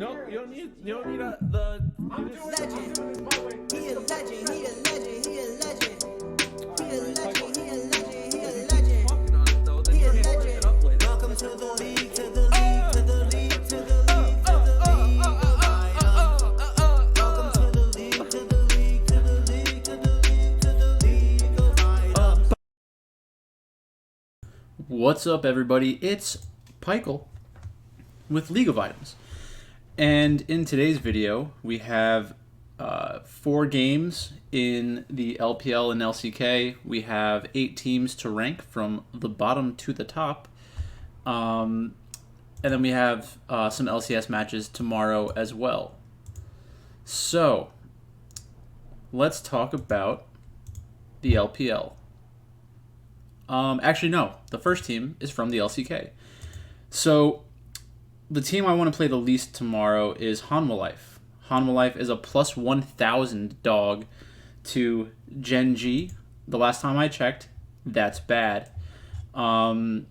No, you don't need the. I'm doing this my way. He a legend, he a legend, he a legend. He a legend, he a legend, he a legend. He a legend. Welcome to the league, to the league, to the league, to the league, to the league. Welcome to the league, to the league, to the league, to the league, to the league of items. What's up, everybody? It's Pikel with League of Items. And in today's video, we have 4 games in the LPL and LCK. We have 8 teams to rank from the bottom to the top. And then we have some LCS matches tomorrow as well. So, let's talk about the LPL. Actually, no. The first team is from the LCK. So, the team I want to play the least tomorrow is Hanwha Life. Hanwha Life is a plus 1,000 dog to Gen G. The last time I checked, that's bad. So on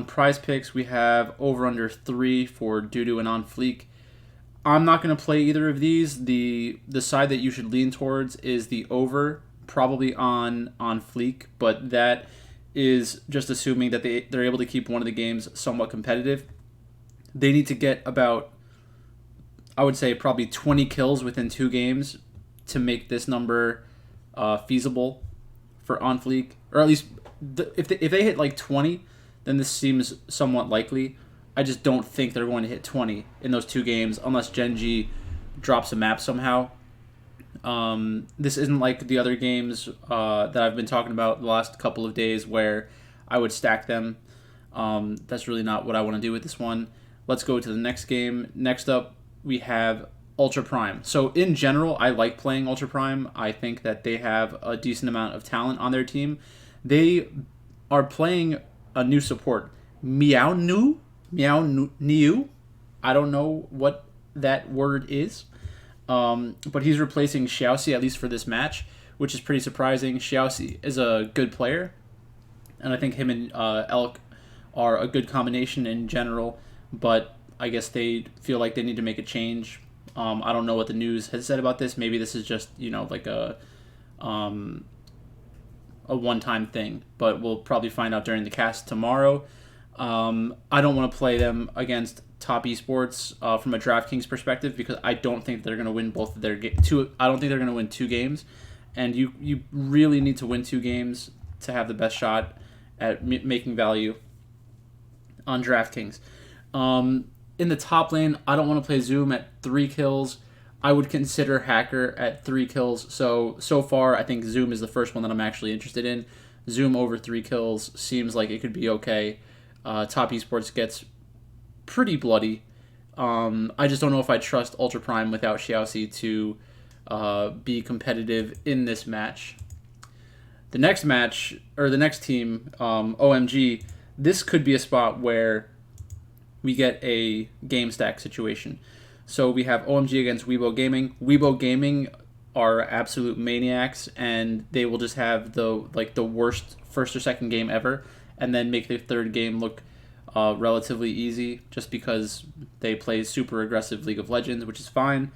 Prizepicks, we have over under 3 for Dudu and On Fleek. I'm not going to play either of these. The side that you should lean towards is the over, probably on Fleek, but that is just assuming that they're able to keep one of the games somewhat competitive. They need to get about, I would say, probably 20 kills within 2 games to make this number feasible for On Fleek. Or at least, if they hit like 20, then this seems somewhat likely. I just don't think they're going to hit 20 in those 2 games unless Gen G drops a map somehow. This isn't like the other games that I've been talking about the last couple of days where I would stack them. That's really not what I want to do with this one. Let's go to the next game. Next up, we have Ultra Prime. So in general, I like playing Ultra Prime. I think that they have a decent amount of talent on their team. They are playing a new support, Meow New. I don't know what that word is, but he's replacing Xiaoxi, at least for this match, which is pretty surprising. Xiaoxi is a good player, and I think him and Lck are a good combination in general. But I guess they feel like they need to make a change. I don't know what the news has said about this. Maybe this is just, like a one-time thing. But we'll probably find out during the cast tomorrow. I don't want to play them against Top Esports from a Draftkings perspective because I don't think they're going to win both of their I don't think they're going to win 2 games, and you really need to win 2 games to have the best shot at making value on Draftkings. In the top lane, I don't want to play Zoom at 3 kills. I would consider Hacker at 3 kills. So far, I think Zoom is the first one that I'm actually interested in. Zoom over 3 kills seems like it could be okay. Top Esports gets pretty bloody. I just don't know if I trust Ultra Prime without Xiaoxi to be competitive in this match. The next match, or the next team, OMG, this could be a spot where we get a game stack situation. So we have OMG against Weibo Gaming. Weibo Gaming are absolute maniacs, and they will just have the worst first or second game ever, and then make their third game look relatively easy, just because they play super aggressive League of Legends, which is fine.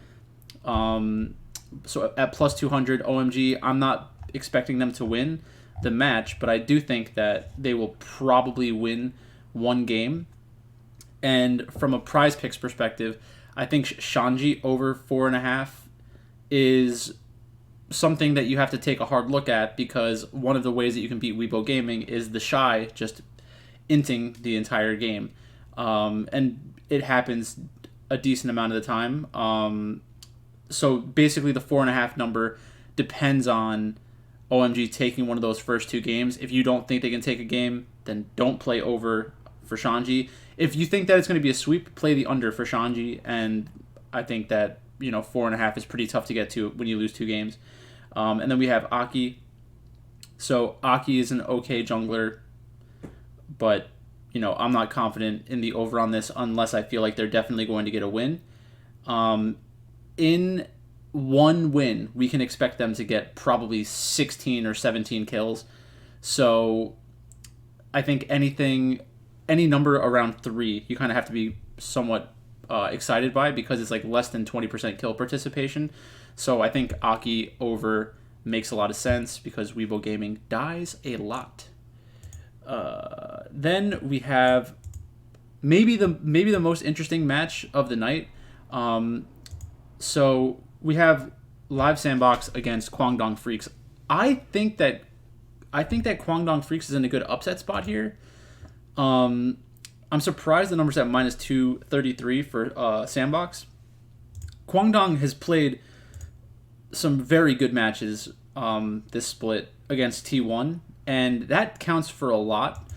So at plus 200 OMG, I'm not expecting them to win the match, but I do think that they will probably win 1 game. And from a Prizepicks perspective, I think Shanji over 4.5 is something that you have to take a hard look at, because one of the ways that you can beat Weibo Gaming is the Shy just inting the entire game. And it happens a decent amount of the time. So basically the 4.5 number depends on OMG taking one of those first 2 games. If you don't think they can take a game, then don't play over for Shanji. If you think that it's going to be a sweep, play the under for Shanji, and I think that 4.5 is pretty tough to get to when you lose 2 games. And then we have Aki. So Aki is an okay jungler, but I'm not confident in the over on this unless I feel like they're definitely going to get a win. In 1 win, we can expect them to get probably 16 or 17 kills. So I think any number around 3, you kind of have to be somewhat excited by because it's like less than 20% kill participation. So I think Aki over makes a lot of sense because Weibo Gaming dies a lot. Then we have maybe the most interesting match of the night. So we have Live Sandbox against Kwangdong Freaks. I think that Kwangdong Freaks is in a good upset spot here. I'm surprised the number's at minus 233 for Sandbox. Kwangdong has played some very good matches this split against T1, and that counts for a lot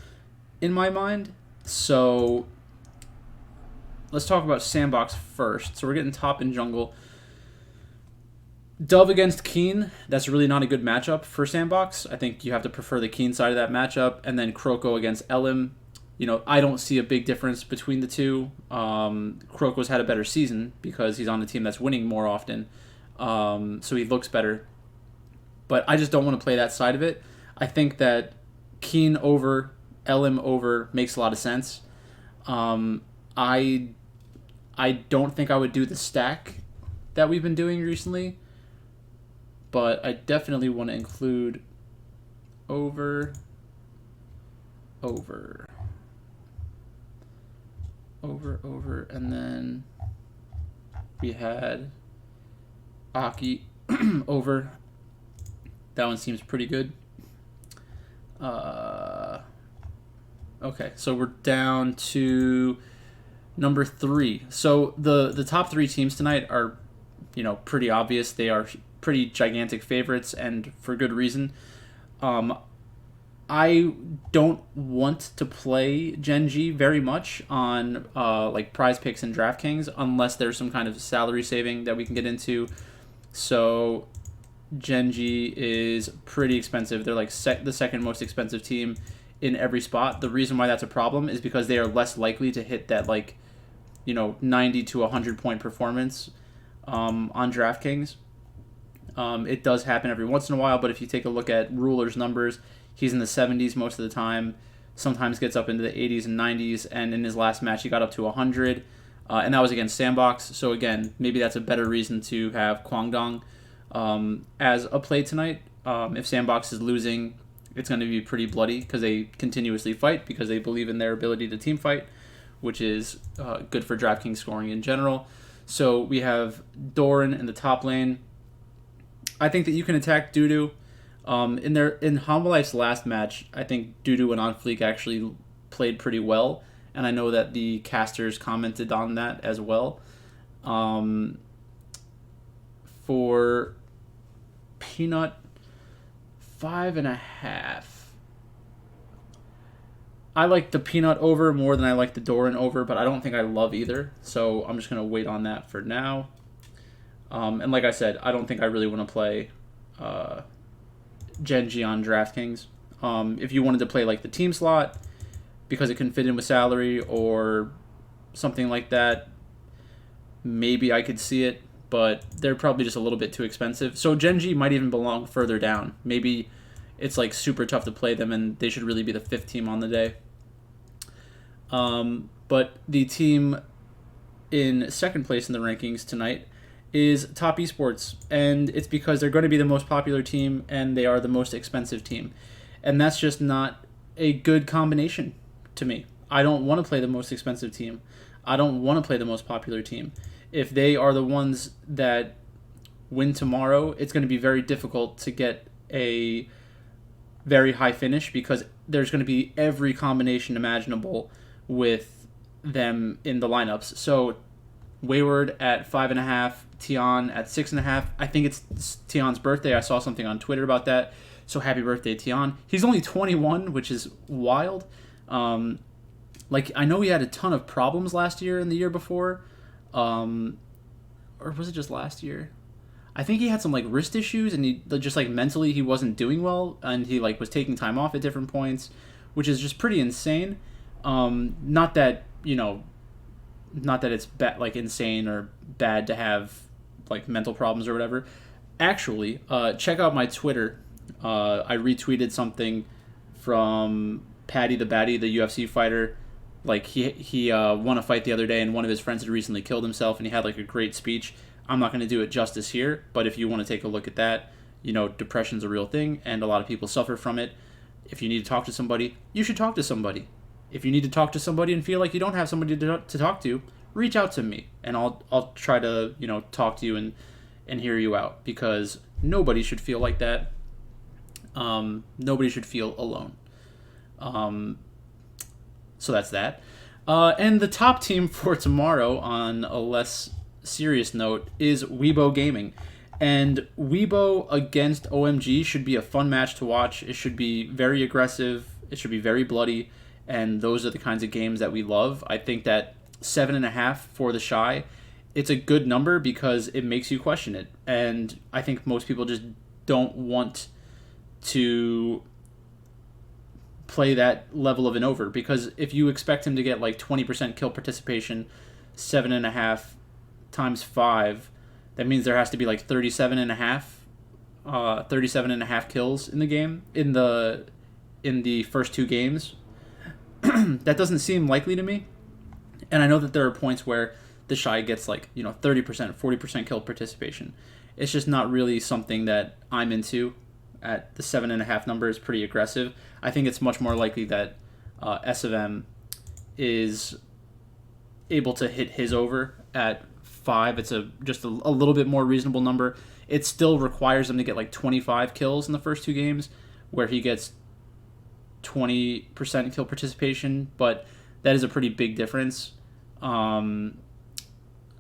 in my mind. So let's talk about Sandbox first. So we're getting top in jungle. Dove against Keen, that's really not a good matchup for Sandbox. I think you have to prefer the Keen side of that matchup. And then Kroko against Elim. I don't see a big difference between the two. Kroko's had a better season because he's on a team that's winning more often. So he looks better. But I just don't want to play that side of it. I think that Keen over, Elim over makes a lot of sense. I don't think I would do the stack that we've been doing recently. But I definitely want to include over, and then we had Aki over. That one seems pretty good. Okay, so we're down to number 3. So the top 3 teams tonight are, pretty obvious. They are pretty gigantic favorites, and for good reason. I don't want to play Genji very much on like Prizepicks and Draftkings unless there's some kind of salary saving that we can get into. So Genji is pretty expensive. They're like the second most expensive team in every spot. The reason why that's a problem is because they are less likely to hit that 90 to 100 point performance on DraftKings. It does happen every once in a while, but if you take a look at Ruler's numbers, he's in the 70s most of the time, sometimes gets up into the 80s and 90s, and in his last match he got up to 100, and that was against Sandbox. So again, maybe that's a better reason to have Kwangdong as a play tonight. If Sandbox is losing, it's going to be pretty bloody because they continuously fight because they believe in their ability to team fight, which is good for DraftKings scoring in general. So we have Doran in the top lane. I think that you can attack Dudu. In Humble Life's last match, I think Dudu and On Fleek actually played pretty well, and I know that the casters commented on that as well. For Peanut, 5.5. I like the Peanut over more than I like the Doran over, but I don't think I love either, so I'm just going to wait on that for now. And like I said, I don't think I really want to play Genji on DraftKings. If you wanted to play like the team slot because it can fit in with salary or something like that, maybe I could see it, but they're probably just a little bit too expensive. So Genji might even belong further down. Maybe it's like super tough to play them and they should really be the 5th team on the day. But the team in second place in the rankings tonight is Top Esports, and it's because they're going to be the most popular team and they are the most expensive team, and that's just not a good combination to me. I don't want to play the most expensive team. I don't want to play the most popular team. If they are the ones that win tomorrow, it's going to be very difficult to get a very high finish because there's going to be every combination imaginable with them in the lineups. So Wayward at 5.5, Tion at 6.5. I think it's Tion's birthday. I saw something on Twitter about that. So happy birthday, Tion. He's only 21, which is wild. I know he had a ton of problems last year and the year before. Or was it just last year? I think he had some wrist issues and he just mentally he wasn't doing well and he was taking time off at different points, which is just pretty insane. Not that it's insane or bad to have mental problems or whatever. Actually, check out my Twitter. I retweeted something from Paddy the Batty, the UFC fighter, Like he won a fight the other day, and one of his friends had recently killed himself, and he had like a great speech. I'm not going to do it justice here, but if you want to take a look at that, depression's a real thing, and a lot of people suffer from it. If you need to talk to somebody, you should talk to somebody. If you need to talk to somebody and feel like you don't have somebody to talk to, reach out to me, and I'll try to talk to you and hear you out, because nobody should feel like that. Nobody should feel alone. So that's that. And the top team for tomorrow, on a less serious note, is Weibo Gaming. And Weibo against OMG should be a fun match to watch. It should be very aggressive. It should be very bloody. And those are the kinds of games that we love. I think that 7.5 for the Shy, it's a good number because it makes you question it. And I think most people just don't want to play that level of an over, because if you expect him to get like 20% kill participation, 7.5 times 5, that means there has to be like 37.5 kills in the game, in the first two games. That doesn't seem likely to me. And I know that there are points where the Shy gets like 30%, 40% kill participation. It's just not really something that I'm into. At the 7.5 number is pretty aggressive. I think it's much more likely that S of M is able to hit his over at 5. It's just a little bit more reasonable number. It still requires him to get like 25 kills in the first two games, where he gets 20% kill participation, but that is a pretty big difference.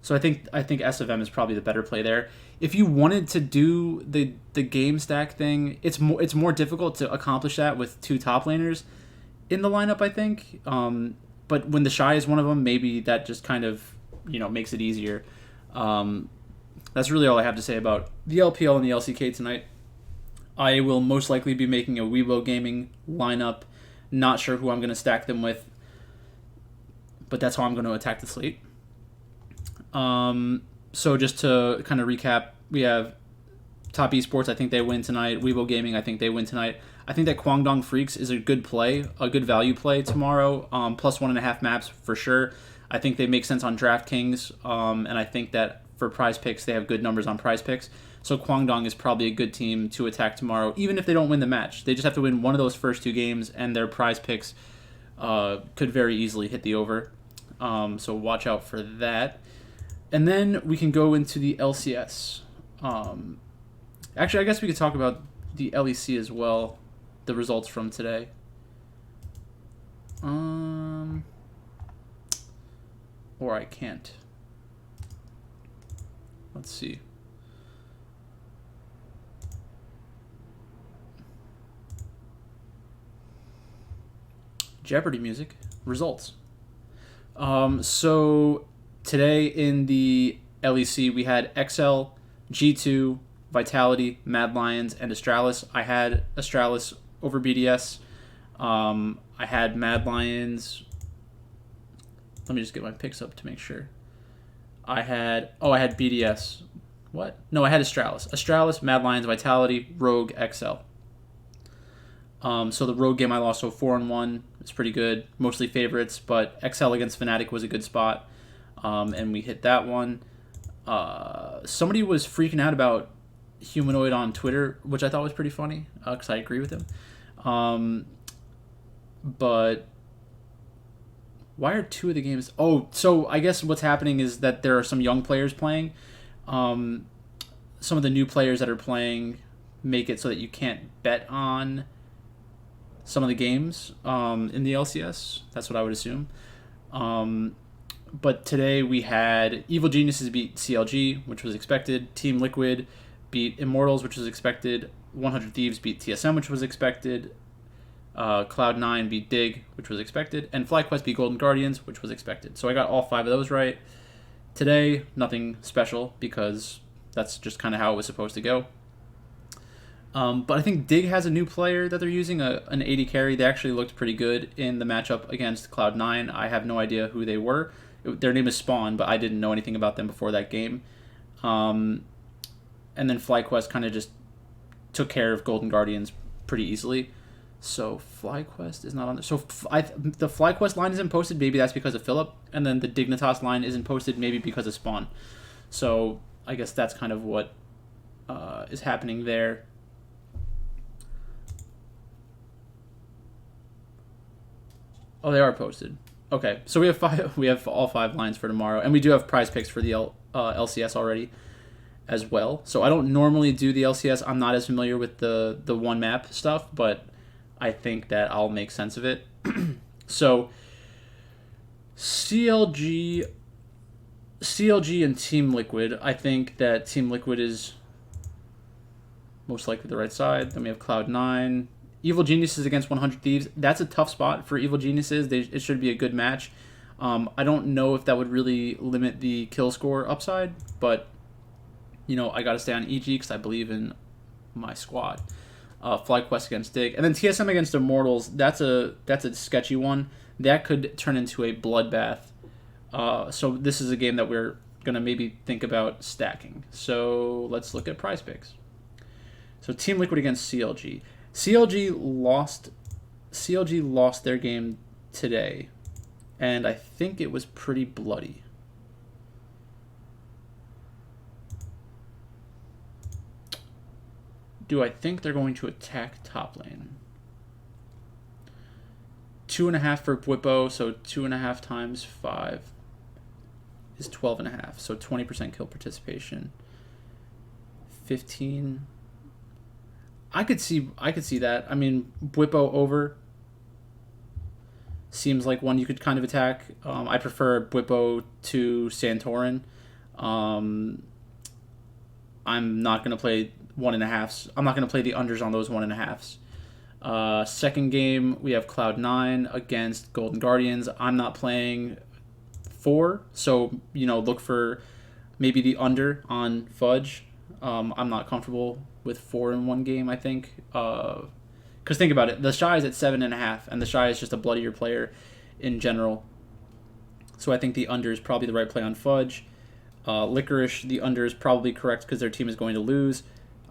So I think S of M is probably the better play there. If you wanted to do the game stack thing, it's more difficult to accomplish that with two top laners in the lineup, I think. But when the Shy is one of them, maybe that just kind of makes it easier. That's really all I have to say about the LPL and the LCK tonight. I will most likely be making a Weibo Gaming lineup. Not sure who I'm going to stack them with, but that's how I'm going to attack the slate. So just to kind of recap, we have Top Esports, I think they win tonight. Weibo Gaming, I think they win tonight. I think that Kwangdong Freaks is a good play, a good value play tomorrow. Plus 1.5 maps for sure. I think they make sense on Draftkings, and I think that for Prizepicks, they have good numbers on Prizepicks. So Kwangdong is probably a good team to attack tomorrow, even if they don't win the match. They just have to win one of those first two games, and their Prizepicks could very easily hit the over. So watch out for that. And then we can go into the LCS. Actually, I guess we could talk about the LEC as well, the results from today. Or I can't. Let's see. Jeopardy music. Results. So today in the LEC, we had XL, G2, Vitality, Mad Lions, and Astralis. I had Astralis over BDS. I had Mad Lions. Let me just get my picks up to make sure. I had BDS. What? No, I had Astralis. Astralis, Mad Lions, Vitality, Rogue, XL. So the Rogue game I lost, so 4-1. It's pretty good. Mostly favorites, but XL against Fnatic was a good spot. And we hit that one. Somebody was freaking out about Humanoid on Twitter, which I thought was pretty funny, because I agree with him. But why are two of the games... Oh, so I guess what's happening is that there are some young players playing. Some of the new players that are playing make it so that you can't bet on some of the games in the LCS. That's what I would assume. But today we had Evil Geniuses beat CLG, which was expected. Team Liquid beat Immortals, which was expected. 100 Thieves beat TSM, which was expected. Cloud9 beat Dig, which was expected. And FlyQuest beat Golden Guardians, which was expected. So I got all 5 of those right. Today, nothing special, because that's just kind of how it was supposed to go. But I think Dig has a new player that they're using, an 80 carry. They actually looked pretty good in the matchup against Cloud9. I have no idea who they were. Their name is Spawn, but I didn't know anything about them before that game. And then FlyQuest kind of just took care of Golden Guardians pretty easily. So FlyQuest is not on there. So the FlyQuest line isn't posted. Maybe that's because of Philip, and then the Dignitas line isn't posted. Maybe because of Spawn. So I guess that's kind of what is happening there. Oh, they are posted. Okay, so we have five. We have all 5 lines for tomorrow, and we do have prize picks for the LCS already as well. So I don't normally do the LCS. I'm not as familiar with the one map stuff, but I think that I'll make sense of it. So CLG and Team Liquid. I think that Team Liquid is most likely the right side. Then we have Cloud9. Evil Geniuses against 100 Thieves. That's a tough spot for Evil Geniuses. It should be a good match. I don't know if that would really limit the kill score upside, but I got to stay on EG because I believe in my squad. FlyQuest against Dig, and then TSM against Immortals. That's a sketchy one. That could turn into a bloodbath. So this is a game that we're gonna maybe think about stacking. So let's look at prize picks. So Team Liquid against CLG. CLG lost their game today, and I think it was pretty bloody. Do I think they're going to attack top lane? 2.5 for Bwipo, so 2.5 times 5 is 12.5. So 20% kill participation. 15. I could see that. I mean, Bwipo over seems like one you could kind of attack. I prefer Bwipo to Santorin. I'm not going to play 1.5s. I'm not going to play the unders on those 1.5s. Second game, we have Cloud9 against Golden Guardians. I'm not playing 4, so look for maybe the under on Fudge. I'm not comfortable with 4 in one game, I think. Because think about it, the Shy is at 7.5, and the Shy is just a bloodier player in general. So I think the under is probably the right play on Fudge. Licorice, the under is probably correct because their team is going to lose.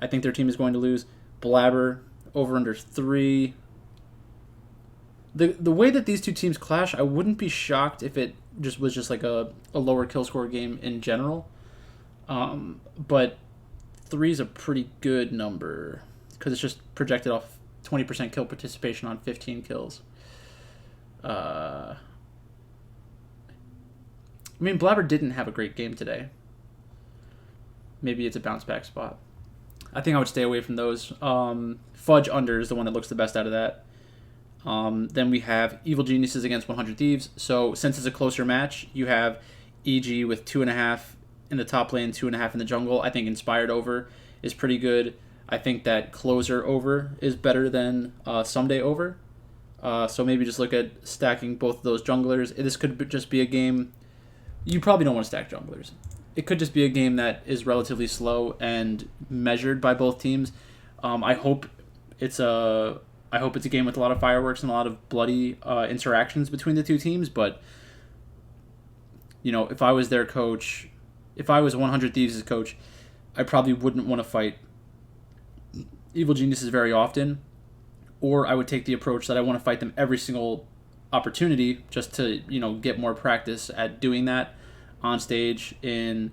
I think their team is going to lose. Blabber, over under 3. The way that these two teams clash, I wouldn't be shocked if it was just like a lower kill score game in general. But 3 is a pretty good number because it's just projected off 20% kill participation on 15 kills. I mean, Blabber didn't have a great game today. Maybe it's a bounce back spot. I think I would stay away from those. Fudge under is the one that looks the best out of that. Then we have Evil Geniuses against 100 Thieves. So since it's a closer match, you have EG with 2.5 in the top lane, 2.5 in the jungle. I think Inspired over is pretty good. I think that Closer over is better than Someday over. So maybe just look at stacking both of those junglers. This could just be a game. You probably don't want to stack junglers. It could just be a game that is relatively slow and measured by both teams. I hope it's a game with a lot of fireworks and a lot of bloody interactions between the two teams. But if I was their coach, if I was 100 Thieves' coach, I probably wouldn't want to fight Evil Geniuses very often, or I would take the approach that I want to fight them every single opportunity just to get more practice at doing that on stage in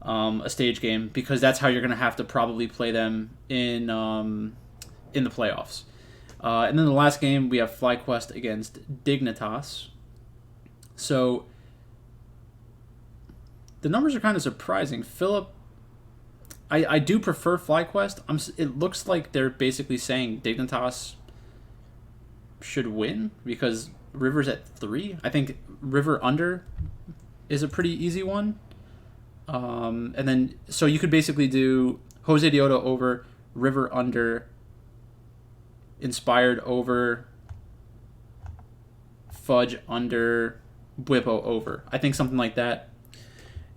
a stage game, because that's how you're going to have to probably play them in the playoffs. And then the last game, we have FlyQuest against Dignitas. So the numbers are kind of surprising. Philip, I do prefer FlyQuest. It looks like they're basically saying Dignitas should win because River's at 3. I think River under is a pretty easy one. And then, so you could basically do Jose Dioto over, River under, Inspired over, Fudge under, Bwipo over. I think something like that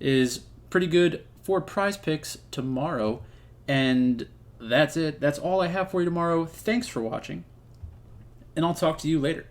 is pretty good for prize picks tomorrow. And that's it. That's all I have for you tomorrow. Thanks for watching, and I'll talk to you later.